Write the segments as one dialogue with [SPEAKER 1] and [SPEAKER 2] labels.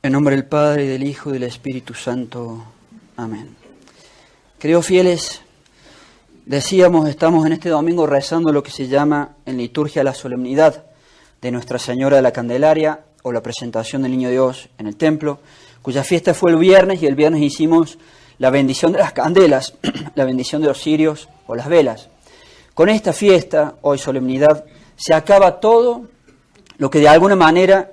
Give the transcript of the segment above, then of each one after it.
[SPEAKER 1] En nombre del Padre, y del Hijo, y del Espíritu Santo. Amén. Queridos fieles, decíamos, estamos en este domingo rezando lo que se llama en liturgia la solemnidad de Nuestra Señora de la Candelaria, o la presentación del Niño Dios en el templo, cuya fiesta fue el viernes, y el viernes hicimos la bendición de las candelas, la bendición de los cirios o las velas. Con esta fiesta, hoy solemnidad, se acaba todo lo que de alguna manera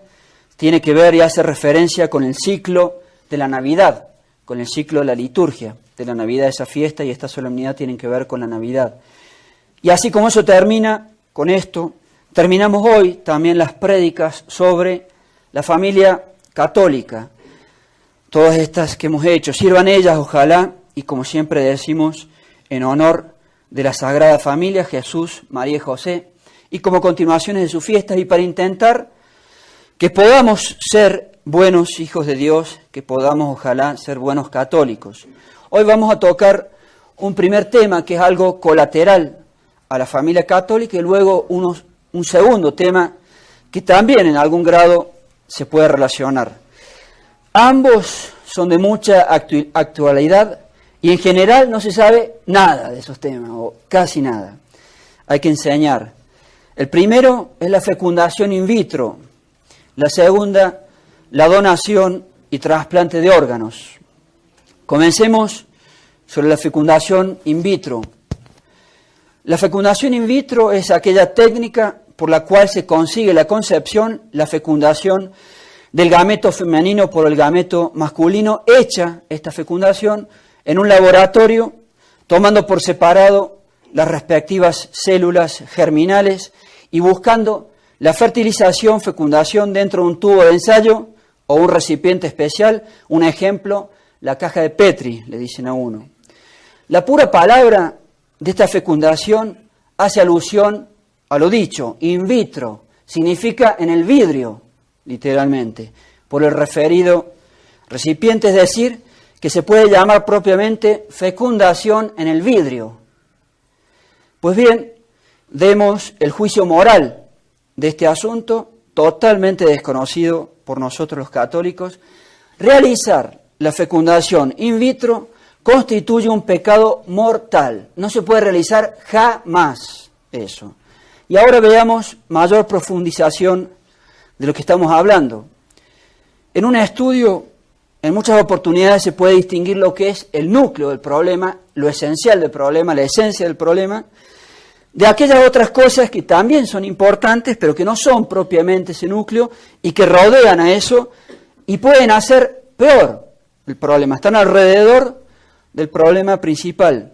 [SPEAKER 1] tiene que ver y hace referencia con el ciclo de la Navidad, con el ciclo de la liturgia de la Navidad. Esa fiesta y esta solemnidad tienen que ver con la Navidad. Y así como eso termina con esto, terminamos hoy también las prédicas sobre la familia católica. Todas estas que hemos hecho, sirvan ellas, ojalá, y como siempre decimos, en honor de la Sagrada Familia, Jesús, María y José, y como continuaciones de sus fiestas, y para intentar que podamos ser buenos hijos de Dios, que podamos, ojalá, ser buenos católicos. Hoy vamos a tocar un primer tema que es algo colateral a la familia católica, y luego un segundo tema que también en algún grado se puede relacionar. Ambos son de mucha actualidad y en general no se sabe nada de esos temas, o casi nada. Hay que enseñar. El primero es la fecundación in vitro. La segunda, la donación y trasplante de órganos. Comencemos sobre la fecundación in vitro. La fecundación in vitro es aquella técnica por la cual se consigue la concepción, la fecundación del gameto femenino por el gameto masculino, hecha esta fecundación en un laboratorio, tomando por separado las respectivas células germinales y buscando la fertilización, fecundación dentro de un tubo de ensayo o un recipiente especial. Un ejemplo, la caja de Petri, le dicen a uno. La pura palabra de esta fecundación hace alusión a lo dicho, in vitro, significa en el vidrio, literalmente, por el referido recipiente, es decir, que se puede llamar propiamente fecundación en el vidrio. Pues bien, demos el juicio moral de este asunto, totalmente desconocido por nosotros los católicos. Realizar la fecundación in vitro constituye un pecado mortal. No se puede realizar jamás eso. Y ahora veamos mayor profundización de lo que estamos hablando. En un estudio, en muchas oportunidades se puede distinguir lo que es el núcleo del problema, lo esencial del problema, la esencia del problema, de aquellas otras cosas que también son importantes, pero que no son propiamente ese núcleo y que rodean a eso y pueden hacer peor el problema, están alrededor del problema principal.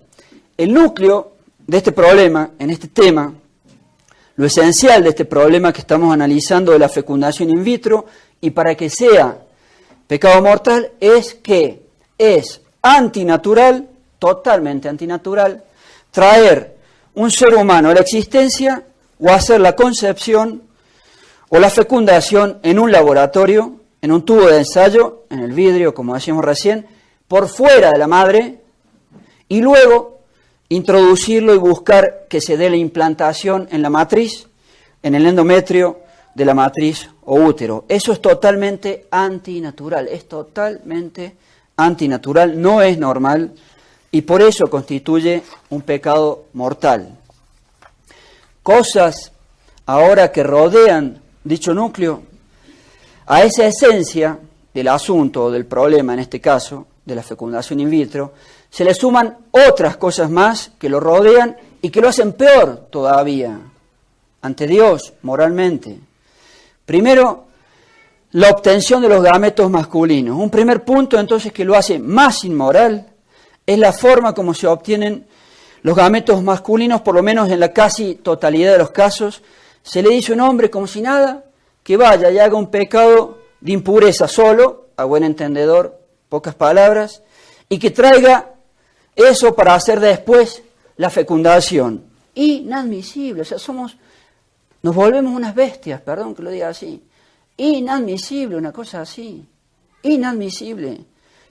[SPEAKER 1] El núcleo de este problema, en este tema, lo esencial de este problema que estamos analizando de la fecundación in vitro, y para que sea pecado mortal, es que es antinatural, totalmente antinatural, traer un ser humano a la existencia o hacer la concepción o la fecundación en un laboratorio, en un tubo de ensayo, en el vidrio, como decíamos recién, por fuera de la madre, y luego introducirlo y buscar que se dé la implantación en la matriz, en el endometrio de la matriz o útero. Eso es totalmente antinatural, no es normal, y por eso constituye un pecado mortal. Cosas ahora que rodean dicho núcleo, a esa esencia del asunto o del problema, en este caso, de la fecundación in vitro, se le suman otras cosas más que lo rodean y que lo hacen peor todavía ante Dios, moralmente. Primero, la obtención de los gametos masculinos. Un primer punto, entonces, que lo hace más inmoral es la forma como se obtienen los gametos masculinos, por lo menos en la casi totalidad de los casos. Se le dice a un hombre como si nada, que vaya y haga un pecado de impureza solo, a buen entendedor, pocas palabras, y que traiga eso para hacer después la fecundación. Inadmisible, o sea, nos volvemos unas bestias, perdón que lo diga así. Inadmisible una cosa así, inadmisible.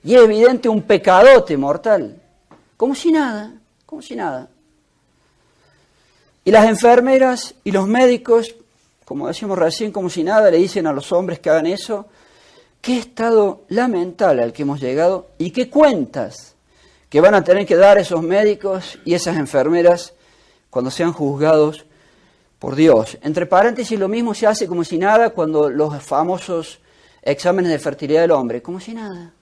[SPEAKER 1] Y es evidente un pecadote mortal, como si nada. Y las enfermeras y los médicos, como decíamos recién, como si nada, le dicen a los hombres que hagan eso, qué estado lamentable al que hemos llegado y qué cuentas que van a tener que dar esos médicos y esas enfermeras cuando sean juzgados por Dios. Entre paréntesis, lo mismo se hace como si nada cuando los famosos exámenes de fertilidad del hombre, como si nada.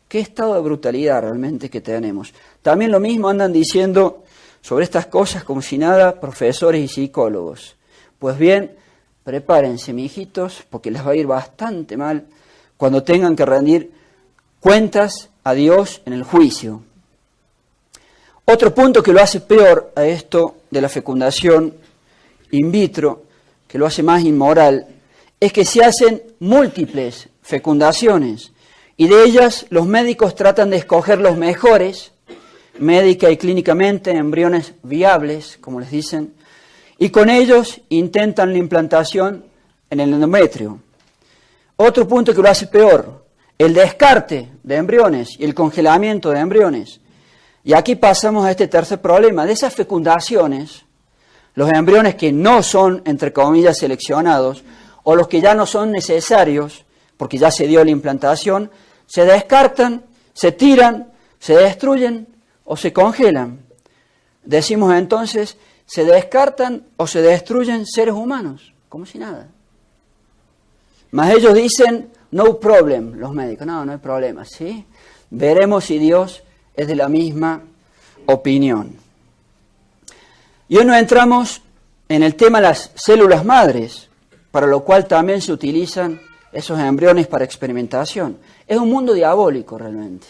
[SPEAKER 1] Qué estado de brutalidad realmente que tenemos. También lo mismo andan diciendo sobre estas cosas como si nada profesores y psicólogos. Pues bien, prepárense, mijitos, porque les va a ir bastante mal cuando tengan que rendir cuentas a Dios en el juicio. Otro punto que lo hace peor a esto de la fecundación in vitro, que lo hace más inmoral, es que se hacen múltiples fecundaciones y de ellas los médicos tratan de escoger los mejores, médica y clínicamente, embriones viables, como les dicen, y con ellos intentan la implantación en el endometrio. Otro punto que lo hace peor, el descarte de embriones y el congelamiento de embriones. Y aquí pasamos a este tercer problema. De esas fecundaciones, los embriones que no son, entre comillas, seleccionados, o los que ya no son necesarios, porque ya se dio la implantación, se descartan, se tiran, se destruyen o se congelan. Decimos entonces, se descartan o se destruyen seres humanos, como si nada. Mas ellos dicen, no problem, los médicos, no hay problema, ¿sí? Veremos si Dios es de la misma opinión. Y hoy nos entramos en el tema de las células madres, para lo cual también se utilizan esos embriones para experimentación. Es un mundo diabólico realmente.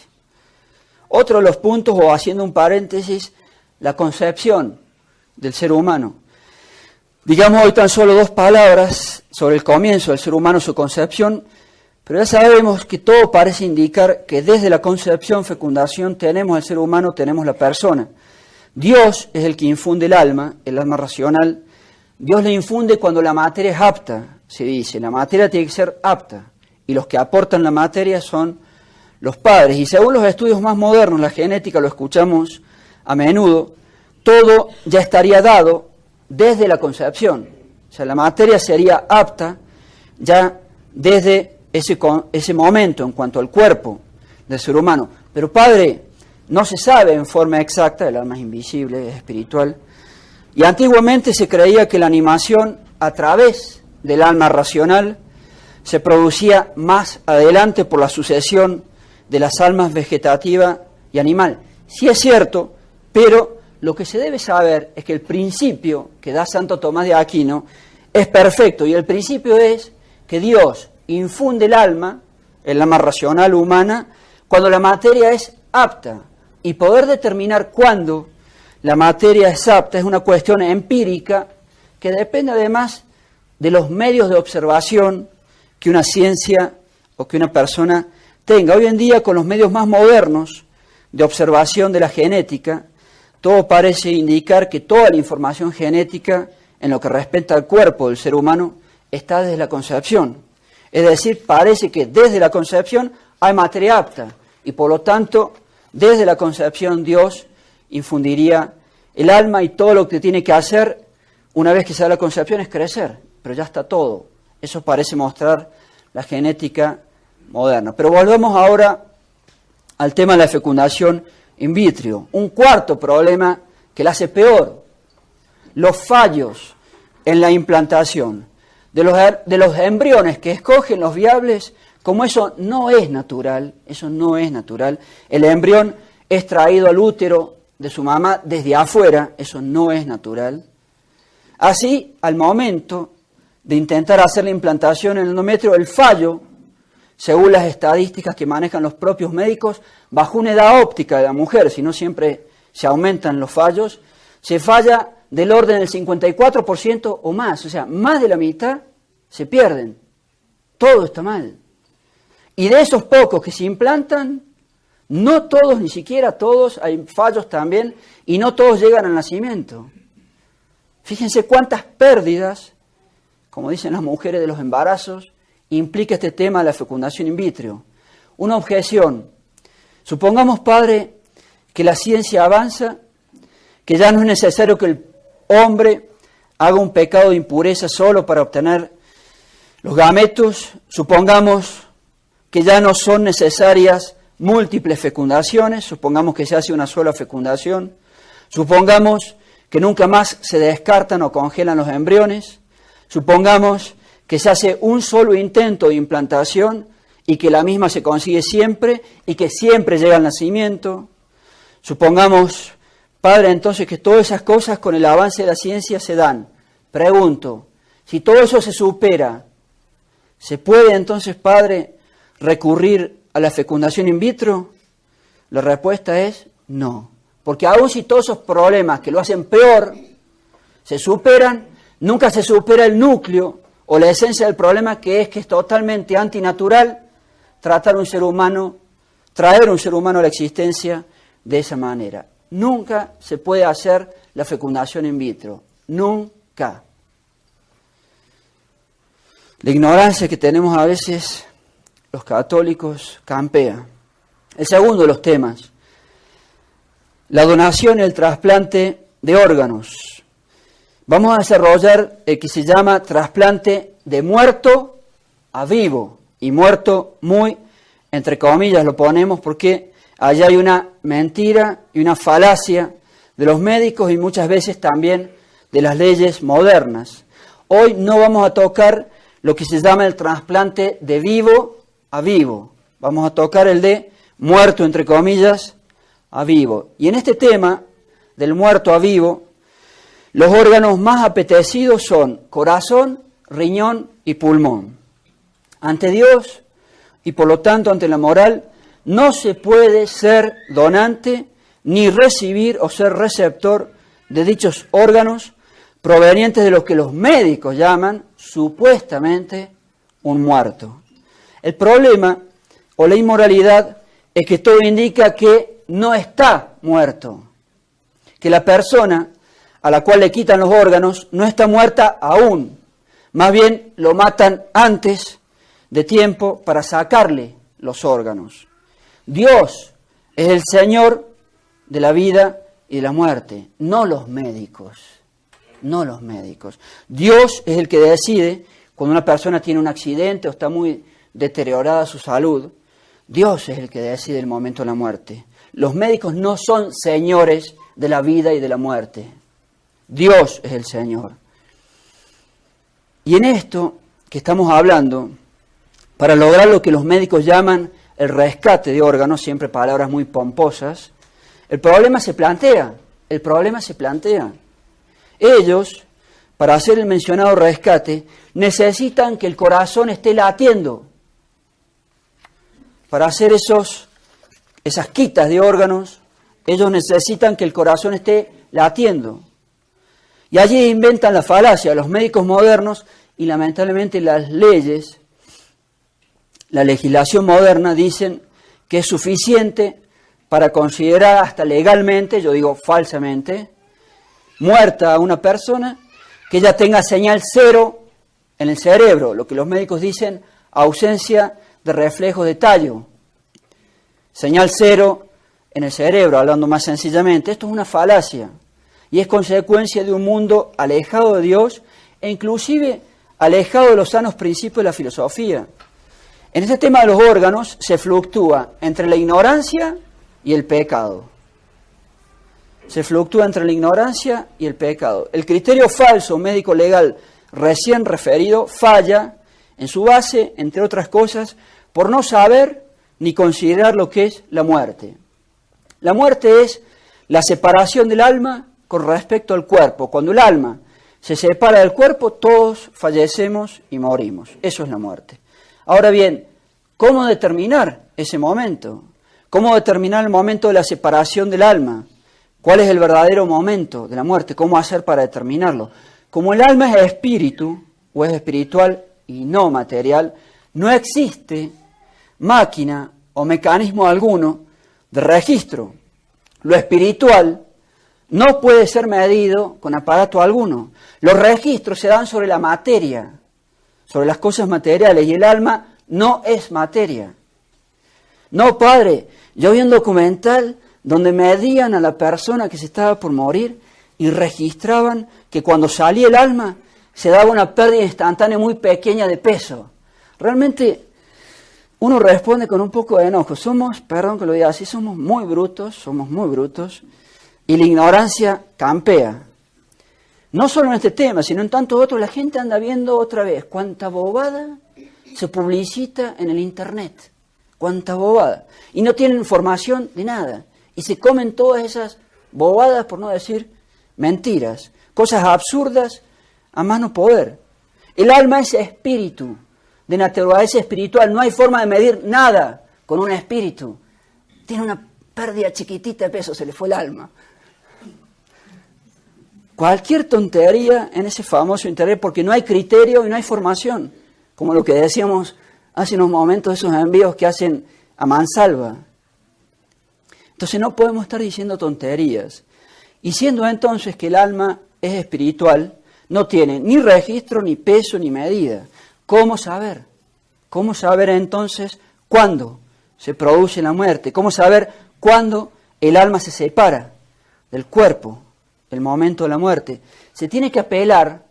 [SPEAKER 1] Otro de los puntos, o haciendo un paréntesis, la concepción del ser humano. Digamos hoy tan solo 2 palabras sobre el comienzo del ser humano, su concepción, pero ya sabemos que todo parece indicar que desde la concepción, fecundación, tenemos el ser humano, tenemos la persona. Dios es el que infunde el alma racional. Dios le infunde cuando la materia es apta, se dice. La materia tiene que ser apta. Y los que aportan la materia son los padres. Y según los estudios más modernos, la genética, lo escuchamos a menudo, todo ya estaría dado desde la concepción. O sea, la materia sería apta ya desde ese momento en cuanto al cuerpo del ser humano. Pero padre, no se sabe en forma exacta, el alma es invisible, es espiritual. Y antiguamente se creía que la animación a través del alma racional se producía más adelante por la sucesión de las almas vegetativa y animal. Sí es cierto, pero lo que se debe saber es que el principio que da Santo Tomás de Aquino es perfecto, y el principio es que Dios infunde el alma racional humana, cuando la materia es apta. Y poder determinar cuándo la materia es apta es una cuestión empírica que depende además de los medios de observación que una ciencia o que una persona tenga. Hoy en día, con los medios más modernos de observación de la genética, todo parece indicar que toda la información genética en lo que respecta al cuerpo del ser humano está desde la concepción. Es decir, parece que desde la concepción hay materia apta y por lo tanto desde la concepción Dios infundiría el alma, y todo lo que tiene que hacer una vez que se da la concepción es crecer, pero ya está todo. Eso parece mostrar la genética moderna. Pero volvemos ahora al tema de la fecundación in vitro. Un cuarto problema que la hace peor: los fallos en la implantación de los embriones que escogen los viables. Como eso no es natural, el embrión es traído al útero de su mamá desde afuera, eso no es natural. Así, al momento de intentar hacer la implantación en el endometrio, el fallo, según las estadísticas que manejan los propios médicos, bajo una edad óptica de la mujer, si no siempre se aumentan los fallos, se falla del orden del 54% o más, o sea, más de la mitad se pierden. Todo está mal. Y de esos pocos que se implantan, no todos, ni siquiera todos, hay fallos también, y no todos llegan al nacimiento. Fíjense cuántas pérdidas, como dicen las mujeres, de los embarazos, implica este tema de la fecundación in vitro. Una objeción: supongamos, padre, que la ciencia avanza, que ya no es necesario que el hombre haga un pecado de impureza solo para obtener los gametos. Supongamos que ya no son necesarias múltiples fecundaciones, supongamos que se hace una sola fecundación, supongamos que nunca más se descartan o congelan los embriones, supongamos que se hace un solo intento de implantación y que la misma se consigue siempre y que siempre llega al nacimiento. Supongamos, Padre, entonces que todas esas cosas con el avance de la ciencia se dan. Pregunto, si todo eso se supera, ¿se puede entonces, Padre, recurrir a la fecundación in vitro? La respuesta es no. Porque aun si todos esos problemas que lo hacen peor se superan, nunca se supera el núcleo o la esencia del problema, que es totalmente antinatural traer un ser humano a la existencia de esa manera. Nunca se puede hacer la fecundación in vitro. Nunca. La ignorancia que tenemos a veces los católicos campea. El segundo de los temas, la donación y el trasplante de órganos. Vamos a desarrollar el que se llama trasplante de muerto a vivo. Y muerto muy, entre comillas, lo ponemos porque allá hay una mentira y una falacia de los médicos y muchas veces también de las leyes modernas. Hoy no vamos a tocar lo que se llama el trasplante de vivo a vivo. Vamos a tocar el de muerto, entre comillas, a vivo. Y en este tema del muerto a vivo, los órganos más apetecidos son corazón, riñón y pulmón. Ante Dios y por lo tanto ante la moral, no se puede ser donante ni recibir o ser receptor de dichos órganos provenientes de lo que los médicos llaman supuestamente un muerto. El problema o la inmoralidad es que todo indica que no está muerto, que la persona a la cual le quitan los órganos no está muerta aún, más bien lo matan antes de tiempo para sacarle los órganos. Dios es el Señor de la vida y de la muerte, no los médicos, no los médicos. Dios es el que decide cuando una persona tiene un accidente o está muy deteriorada su salud. Dios es el que decide el momento de la muerte. Los médicos no son señores de la vida y de la muerte. Dios es el Señor. Y en esto que estamos hablando, para lograr lo que los médicos llaman el rescate de órganos, siempre palabras muy pomposas, el problema se plantea. Ellos, para hacer el mencionado rescate, necesitan que el corazón esté latiendo. Para hacer esas quitas de órganos, ellos necesitan que el corazón esté latiendo. Y allí inventan la falacia los médicos modernos y lamentablemente las leyes, la legislación moderna dicen que es suficiente para considerar hasta legalmente, yo digo falsamente, muerta a una persona que ella tenga señal cero en el cerebro, lo que los médicos dicen ausencia de reflejo de tallo. Señal cero en el cerebro, hablando más sencillamente. Esto es una falacia y es consecuencia de un mundo alejado de Dios e inclusive alejado de los sanos principios de la filosofía. En este tema de los órganos se fluctúa entre la ignorancia y el pecado. Se fluctúa entre la ignorancia y el pecado. El criterio falso médico legal recién referido falla en su base, entre otras cosas, por no saber ni considerar lo que es la muerte. La muerte es la separación del alma con respecto al cuerpo. Cuando el alma se separa del cuerpo, todos fallecemos y morimos. Eso es la muerte. Ahora bien, ¿cómo determinar ese momento? ¿Cómo determinar el momento de la separación del alma? ¿Cuál es el verdadero momento de la muerte? ¿Cómo hacer para determinarlo? Como el alma es espíritu, o es espiritual y no material, no existe máquina o mecanismo alguno de registro. Lo espiritual no puede ser medido con aparato alguno. Los registros se dan sobre la materia, sobre las cosas materiales, y el alma no es materia. No, padre, yo vi un documental donde medían a la persona que se estaba por morir y registraban que cuando salía el alma se daba una pérdida instantánea muy pequeña de peso. Realmente uno responde con un poco de enojo. Perdón que lo diga así, somos muy brutos, y la ignorancia campea. No solo en este tema, sino en tantos otros, la gente anda viendo otra vez cuánta bobada se publicita en el internet, cuánta bobada. Y no tienen información de nada. Y se comen todas esas bobadas, por no decir mentiras, cosas absurdas a más no poder. El alma es espíritu, de naturaleza espiritual. No hay forma de medir nada con un espíritu. Tiene una pérdida chiquitita de peso, se le fue el alma. Cualquier tontería en ese famoso internet, porque no hay criterio y no hay formación, como lo que decíamos hace unos momentos, esos envíos que hacen a mansalva. Entonces no podemos estar diciendo tonterías. Y siendo entonces que el alma es espiritual, no tiene ni registro, ni peso, ni medida. ¿Cómo saber? ¿Cómo saber entonces cuándo se produce la muerte? ¿Cómo saber cuándo el alma se separa del cuerpo? El momento de la muerte. Se tiene que apelar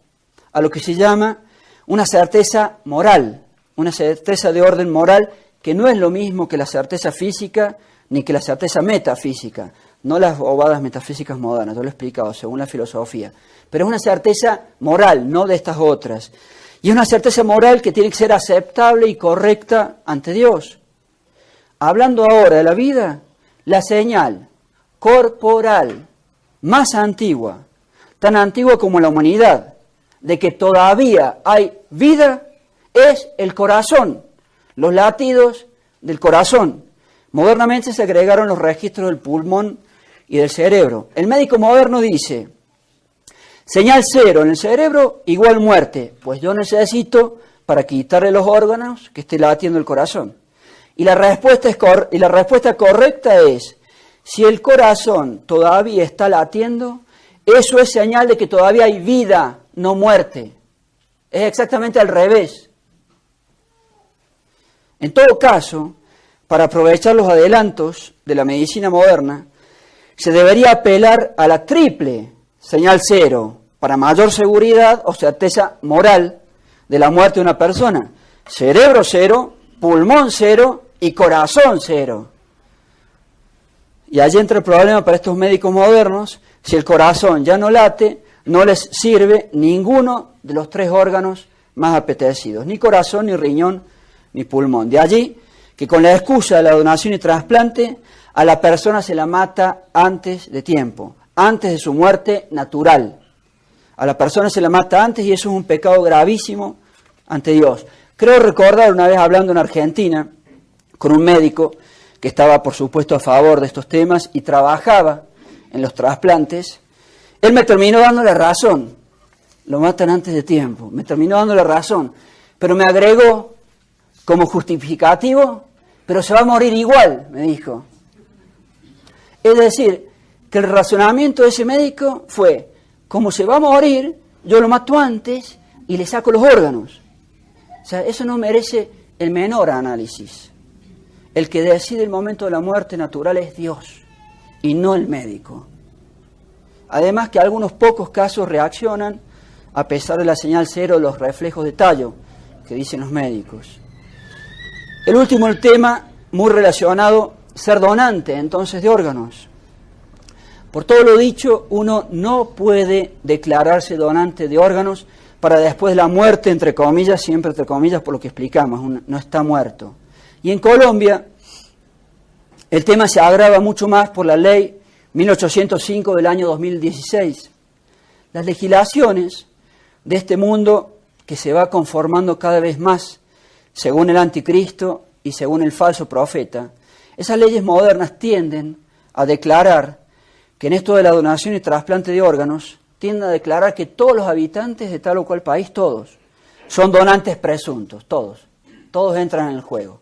[SPEAKER 1] a lo que se llama una certeza moral, una certeza de orden moral que no es lo mismo que la certeza física ni que la certeza metafísica, no las bobadas metafísicas modernas, yo lo he explicado según la filosofía, pero es una certeza moral, no de estas otras. Y es una certeza moral que tiene que ser aceptable y correcta ante Dios. Hablando ahora de la vida, la señal corporal más antigua, tan antigua como la humanidad, de que todavía hay vida, es el corazón, los latidos del corazón. Modernamente se agregaron los registros del pulmón y del cerebro. El médico moderno dice, señal cero en el cerebro igual muerte, pues yo necesito para quitarle los órganos que esté latiendo el corazón. Y la respuesta correcta es, si el corazón todavía está latiendo, eso es señal de que todavía hay vida, no muerte. Es exactamente al revés. En todo caso, para aprovechar los adelantos de la medicina moderna, se debería apelar a la triple señal cero, para mayor seguridad o certeza moral de la muerte de una persona. Cerebro cero, pulmón cero y corazón cero. Y allí entra el problema para estos médicos modernos. Si el corazón ya no late, no les sirve ninguno de los tres órganos más apetecidos, ni corazón, ni riñón, ni pulmón. De allí que con la excusa de la donación y trasplante, a la persona se la mata antes de tiempo, antes de su muerte natural. A la persona se la mata antes y eso es un pecado gravísimo ante Dios. Creo recordar una vez hablando en Argentina con un médico que estaba, por supuesto, a favor de estos temas y trabajaba en los trasplantes, él me terminó dando la razón. Lo matan antes de tiempo. Me terminó dando la razón. Pero me agregó como justificativo, pero se va a morir igual, me dijo. Es decir, que el razonamiento de ese médico fue, como se va a morir, yo lo mato antes y le saco los órganos. O sea, eso no merece el menor análisis. El que decide el momento de la muerte natural es Dios y no el médico. Además que algunos pocos casos reaccionan a pesar de la señal cero, los reflejos de tallo que dicen los médicos. El último tema, muy relacionado, ser donante entonces de órganos. Por todo lo dicho, uno no puede declararse donante de órganos para después de la muerte, entre comillas, siempre entre comillas, por lo que explicamos, no está muerto. Y en Colombia, el tema se agrava mucho más por la ley 1805 del año 2016. Las legislaciones de este mundo que se va conformando cada vez más según el anticristo y según el falso profeta, esas leyes modernas tienden a declarar que en esto de la donación y trasplante de órganos, tienden a declarar que todos los habitantes de tal o cual país, todos, son donantes presuntos, todos entran en el juego.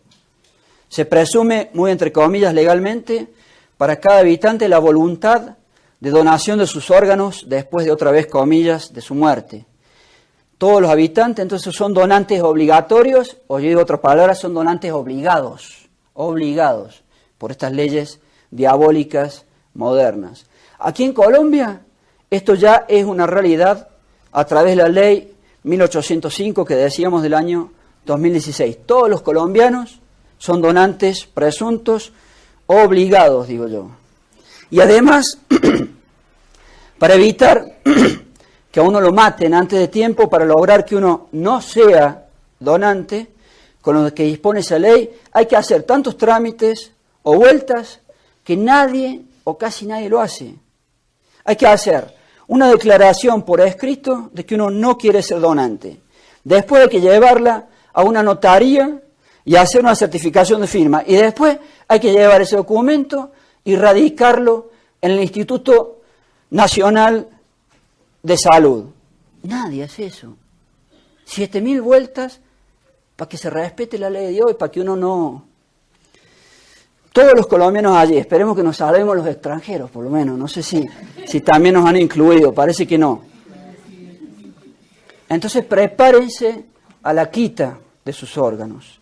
[SPEAKER 1] Se presume, muy entre comillas legalmente, para cada habitante la voluntad de donación de sus órganos después de otra vez comillas de su muerte. Todos los habitantes entonces son donantes obligatorios, o yo digo otra palabra, son donantes obligados por estas leyes diabólicas modernas. Aquí en Colombia esto ya es una realidad a través de la ley 1805 que decíamos del año 2016. Todos los colombianos son donantes presuntos, obligados, digo yo. Y además, para evitar que a uno lo maten antes de tiempo, para lograr que uno no sea donante, con lo que dispone esa ley, hay que hacer tantos trámites o vueltas que nadie o casi nadie lo hace. Hay que hacer una declaración por escrito de que uno no quiere ser donante. Después hay que llevarla a una notaría y hacer una certificación de firma. Y después hay que llevar ese documento y radicarlo en el Instituto Nacional de Salud. Nadie hace eso. 7.000 vueltas para que se respete la ley de Dios y para que uno no... Todos los colombianos allí, esperemos que nos salvemos los extranjeros, por lo menos. No sé si también nos han incluido, parece que no. Entonces prepárense a la quita de sus órganos.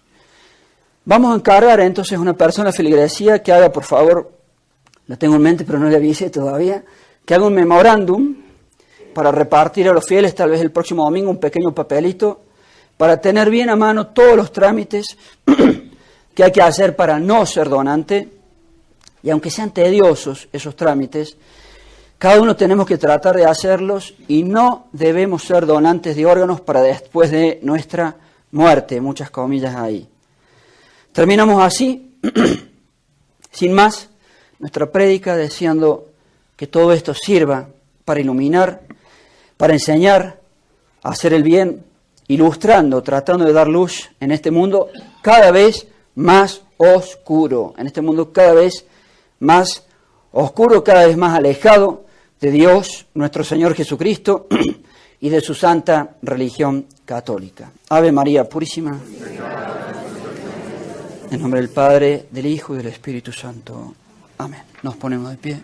[SPEAKER 1] Vamos a encargar entonces a una persona de feligresía que haga, por favor, la tengo en mente pero no le avisé todavía, que haga un memorándum para repartir a los fieles, tal vez el próximo domingo, un pequeño papelito, para tener bien a mano todos los trámites que hay que hacer para no ser donante, y aunque sean tediosos esos trámites, cada uno tenemos que tratar de hacerlos y no debemos ser donantes de órganos para después de nuestra muerte, muchas comillas ahí. Terminamos así, sin más, nuestra prédica, deseando que todo esto sirva para iluminar, para enseñar, hacer el bien, ilustrando, tratando de dar luz en este mundo cada vez más oscuro, en este mundo cada vez más oscuro, cada vez más alejado de Dios, nuestro Señor Jesucristo, y de su santa religión católica. Ave María Purísima. En nombre del Padre, del Hijo y del Espíritu Santo. Amén. Nos ponemos de pie.